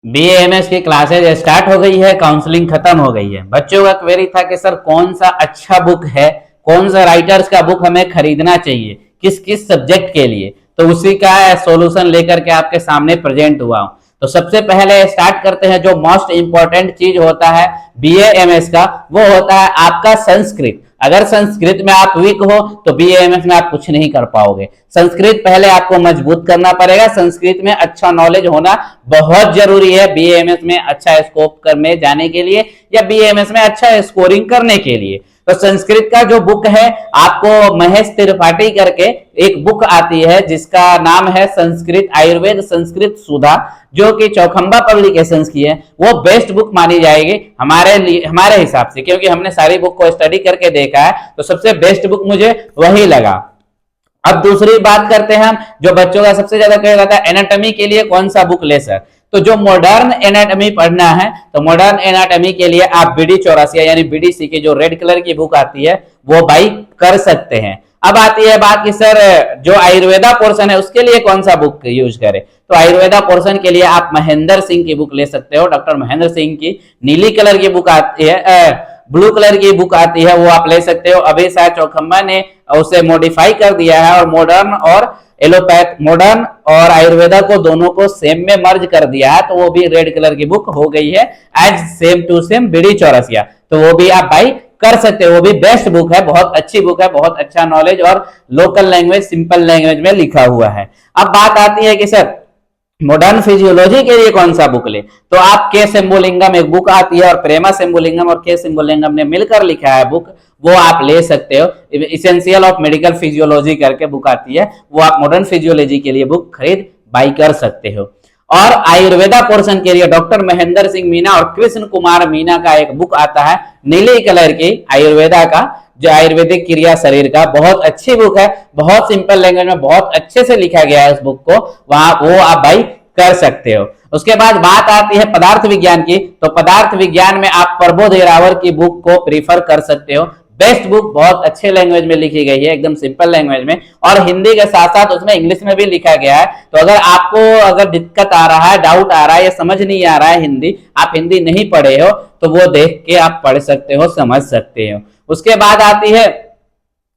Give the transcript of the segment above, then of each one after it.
BAMS की classes start हो गई है, काउंसलिंग खत्म हो गई है। बच्चों का क्वेरी था कि सर कौन सा अच्छा बुक है, कौन सा राइटर्स का बुक हमें खरीदना चाहिए, किस किस सब्जेक्ट के लिए। तो उसी का सॉल्यूशन लेकर के आपके सामने प्रेजेंट हुआ हूं। तो सबसे पहले स्टार्ट करते हैं, जो मोस्ट इंपॉर्टेंट चीज होता है बीएएमएस का, वो होता है आपका संस्कृत। अगर संस्कृत में आप वीक हो तो बीएएमएस में आप कुछ नहीं कर पाओगे। संस्कृत पहले आपको मजबूत करना पड़ेगा, संस्कृत में अच्छा नॉलेज होना बहुत जरूरी है बीएएमएस में अच्छा स्कोप करने जाने के लिए या बीएएमएस में अच्छा स्कोरिंग करने के लिए। तो संस्कृत का जो बुक है, आपको महेश त्रिपाठी करके एक बुक आती है जिसका नाम है संस्कृत आयुर्वेद संस्कृत सुधा, जो कि चौखंबा पब्लिकेशंस की है। वो बेस्ट बुक मानी जाएगी हमारे लिए, हमारे हिसाब से, क्योंकि हमने सारी बुक को स्टडी करके देखा है, तो सबसे बेस्ट बुक मुझे वही लगा। अब दूसरी बात करते हैं हम, जो बच्चों का सबसे ज्यादा कहा जाता है एनाटॉमी के लिए कौन सा बुक ले सर। तो जो मॉडर्न एनाटॉमी पढ़ना है, तो मॉडर्न एनाटॉमी के लिए आप बीडी चौरासिया यानी बीडीसी की जो रेड कलर की बुक आती है वो बाई कर सकते हैं। अब आती है बात कि सर जो आयुर्वेदा पोर्शन है उसके लिए कौन सा बुक यूज करें। तो आयुर्वेदा पोर्शन के लिए आप महेंद्र सिंह की बुक ले सकते हो, डॉक्टर महेंद्र सिंह की नीली कलर की बुक आती है, ब्लू कलर की बुक आती है, वो आप ले सकते हो। अभी शायद चौखंबा ने उसे मॉडिफाई कर दिया है और मॉडर्न और एलोपैथ, मॉडर्न और आयुर्वेदा को दोनों को सेम में मर्ज कर दिया है, तो वो भी रेड कलर की बुक हो गई है as same to same B D Chaurasia. तो वो भी आप बाई कर सकते हो, वो भी बेस्ट बुक है, बहुत अच्छी बुक है, बहुत अच्छा नॉलेज और लोकल लैंग्वेज सिंपल लैंग्वेज में लिखा हुआ है। अब बात आती है कि सर मॉडर्न फिजियोलॉजी के लिए कौन सा बुक ले। तो आप के सेम्बोलिंगम एक बुक आती है और प्रेमा सेम्बोलिंगम और के सेम्बोलिंगम ने मिलकर लिखा है बुक, वो आप ले सकते हो। इसेंशियल ऑफ मेडिकल फिजियोलॉजी करके बुक आती है, वो आप मॉडर्न फिजियोलॉजी के लिए बुक खरीद बाई कर सकते हो। और आयुर्वेदा पोर्शन के लिए डॉक्टर महेंद्र सिंह मीना और कृष्ण कुमार मीना का एक बुक आता है नीली कलर की आयुर्वेदा का, जो आयुर्वेदिक क्रिया शरीर का, बहुत अच्छी बुक है, बहुत सिंपल लैंग्वेज में बहुत अच्छे से लिखा गया है उस बुक को, वहां वो आप बाई कर सकते हो। उसके बाद बात आती है पदार्थ विज्ञान की, तो पदार्थ विज्ञान में आप प्रबोध येरावर की बुक को प्रीफर कर सकते हो। बेस्ट बुक, बहुत अच्छे लैंग्वेज में लिखी गई है, एकदम सिंपल लैंग्वेज में, और हिंदी के साथ साथ उसमें इंग्लिश में भी लिखा गया है। तो अगर आपको अगर दिक्कत आ रहा है, डाउट आ रहा है या समझ नहीं आ रहा है हिंदी, आप हिंदी नहीं पढ़े हो, तो वो देख के आप पढ़ सकते हो, समझ सकते हो। उसके बाद आती है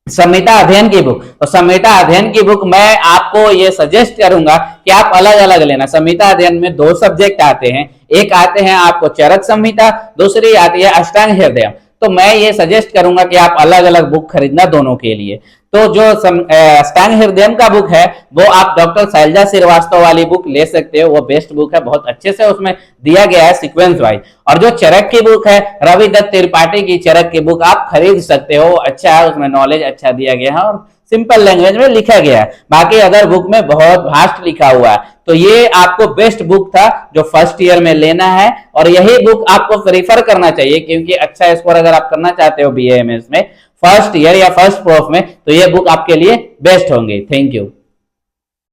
संहिता अध्ययन की बुक। तो संहिता अध्ययन की बुक मैं आपको ये सजेस्ट करूंगा कि आप अलग अलग लेना। संहिता अध्ययन में दो सब्जेक्ट आते हैं, एक आते हैं आपको चरक संहिता, दूसरी आती है अष्टांग हृदय। तो मैं ये सजेस्ट करूंगा कि आप अलग अलग बुक खरीदना दोनों के लिए। तो जो अष्टांग हृदय का बुक है वो आप डॉक्टर शैलजा श्रीवास्तव वाली बुक ले सकते हो, वो बेस्ट बुक है, बहुत अच्छे से उसमें दिया गया है सीक्वेंस वाइज। और जो चरक की बुक है रवि दत्त त्रिपाठी की चरक की बुक आप खरीद सकते हो, अच्छा है, उसमें नॉलेज अच्छा दिया गया है और सिंपल लैंग्वेज में लिखा गया है। बाकी अदर बुक में बहुत भास्ट लिखा हुआ है। तो ये आपको बेस्ट बुक था जो फर्स्ट ईयर में लेना है, और यही बुक आपको प्रीफर करना चाहिए, क्योंकि अच्छा स्कोर अगर आप करना चाहते हो बीएएमएस में फर्स्ट ईयर या फर्स्ट प्रोफ में, तो ये बुक आपके लिए बेस्ट होंगे। Thank you.